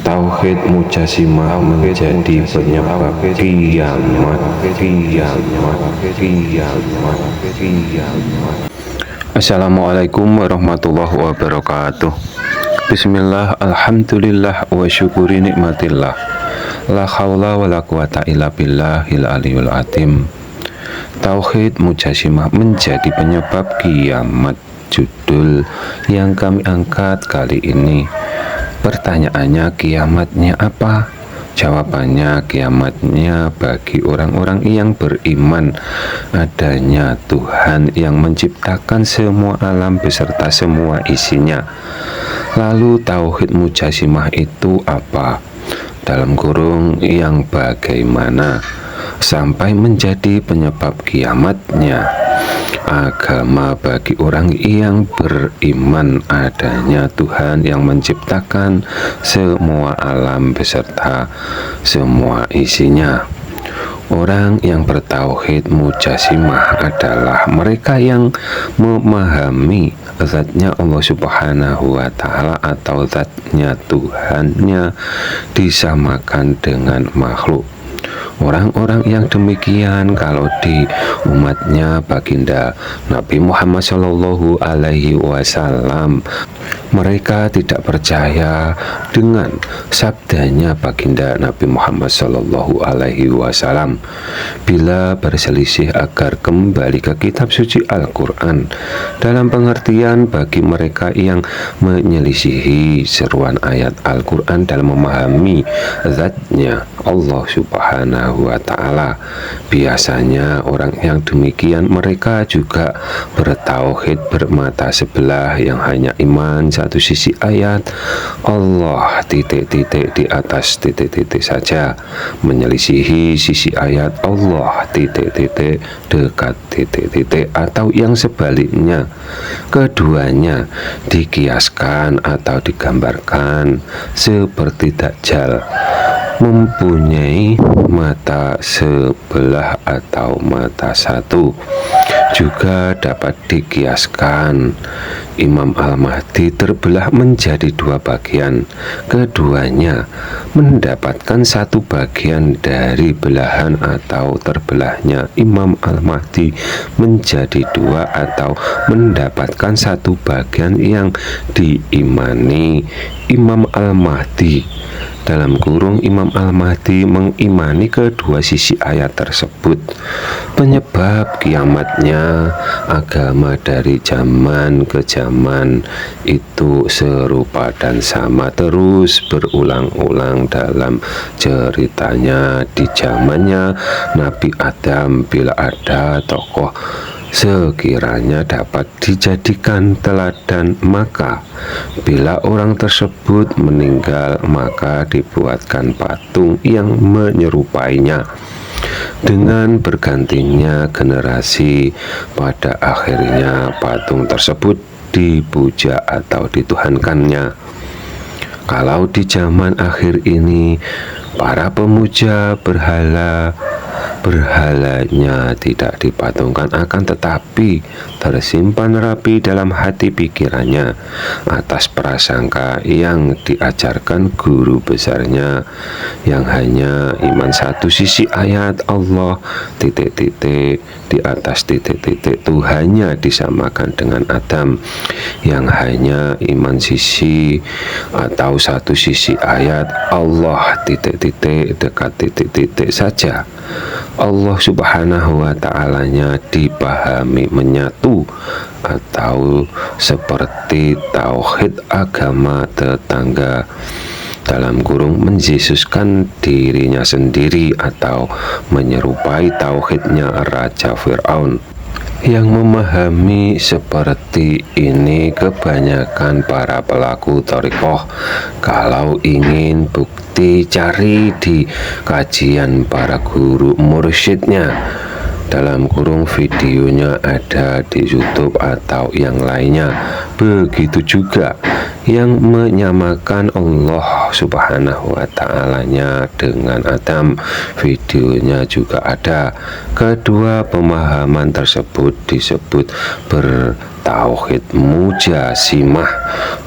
Tauhid mujasimah menjadi penyebab kiamat. Assalamualaikum warahmatullahi wabarakatuh. Bismillah, alhamdulillah, wa syukuri nikmatillah. La haula wa la quwata illa billahil aliyul azim. Tauhid mujasimah menjadi penyebab kiamat, judul yang kami angkat kali ini. Pertanyaannya, kiamatnya apa? Jawabannya, kiamatnya bagi orang-orang yang beriman adanya Tuhan yang menciptakan semua alam beserta semua isinya. Lalu tauhid mujasimah itu apa? Dalam kurung yang bagaimana sampai menjadi penyebab kiamatnya? Agama bagi orang yang beriman adanya Tuhan yang menciptakan semua alam beserta semua isinya. Orang yang bertauhid mujasimah adalah mereka yang memahami zatnya Allah Subhanahu wa Ta'ala atau zatnya Tuhannya disamakan dengan makhluk. Orang-orang yang demikian kalau di umatnya baginda Nabi Muhammad Shallallahu Alaihi Wasallam, mereka tidak percaya dengan sabdanya baginda Nabi Muhammad Shallallahu Alaihi Wasallam bila berselisih agar kembali ke kitab suci Al-Quran, dalam pengertian bagi mereka yang menyelisihi seruan ayat Al-Quran dalam memahami zatnya Allah Subhanahu wa Ta'ala. Biasanya orang yang demikian mereka juga bertauhid bermata sebelah yang hanya iman satu sisi ayat Allah titik-titik di atas titik-titik saja, menyelisihi sisi ayat Allah titik-titik dekat titik-titik, atau yang sebaliknya, keduanya dikiaskan atau digambarkan seperti Dajjal mempunyai mata sebelah atau mata satu. Juga dapat dikiaskan Imam Al-Mahdi terbelah menjadi dua bagian, keduanya mendapatkan satu bagian dari belahan atau terbelahnya Imam Al-Mahdi menjadi dua, atau mendapatkan satu bagian yang diimani Imam Al-Mahdi. Dalam kurung Imam Al-Mahdi mengimani kedua sisi ayat tersebut. Penyebab kiamatnya, agama dari zaman ke zaman itu serupa dan sama, terus berulang-ulang dalam ceritanya. Di zamannya Nabi Adam, bila ada tokoh sekiranya dapat dijadikan teladan, maka bila orang tersebut meninggal maka dibuatkan patung yang menyerupainya. Dengan bergantinya generasi, pada akhirnya patung tersebut dipuja atau dituhankannya. Kalau di zaman akhir ini para pemuja berhalanya tidak dipatungkan, akan tetapi tersimpan rapi dalam hati pikirannya atas prasangka yang diajarkan guru besarnya yang hanya iman satu sisi ayat Allah titik-titik di atas titik-titik Tuhannya disamakan dengan Adam yang hanya iman sisi atau satu sisi ayat Allah titik-titik dekat titik-titik saja. Allah Subhanahu wa Ta'alanya dipahami menyatu atau seperti tauhid agama tetangga, dalam kurung menyesuskan dirinya sendiri atau menyerupai tauhidnya Raja Fir'aun. Yang memahami seperti ini kebanyakan para pelaku thariqah. Kalau ingin bukti, cari di kajian para guru mursyidnya. Dalam kurung videonya ada di YouTube atau yang lainnya. Begitu juga yang menyamakan Allah Subhanahu wa Ta'alanya dengan Adam, videonya juga ada. Kedua pemahaman tersebut disebut bertauhid mujasimah.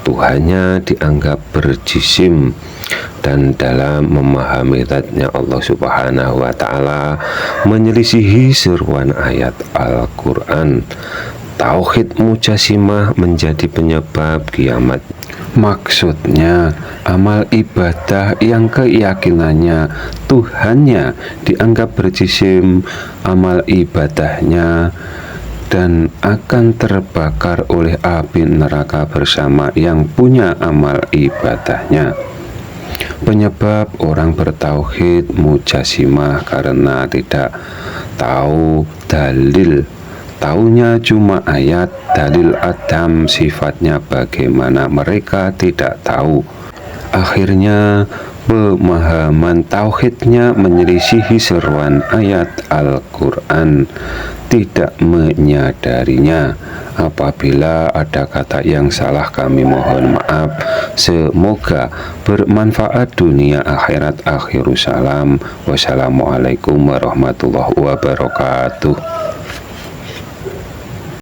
Tuhannya dianggap berjisim. dan dalam memahami zatnya Allah Subhanahu wa Ta'ala menyelisihi seruan ayat Al-Quran. Tauhid mujasimah menjadi penyebab kiamat. Maksudnya, amal ibadah yang keyakinannya Tuhannya dianggap berjisim, amal ibadahnya dan akan terbakar oleh api neraka bersama yang punya amal ibadahnya. Penyebab orang bertauhid mujasimah karena tidak tahu dalil. Taunya cuma ayat, dalil adam sifatnya bagaimana mereka tidak tahu. Akhirnya pemahaman tauhidnya menyelisihi seruan ayat Al-Quran, tidak menyadarinya. Apabila ada kata yang salah kami mohon maaf. Semoga bermanfaat dunia akhirat. Akhirus salam. Wassalamualaikum warahmatullahi wabarakatuh.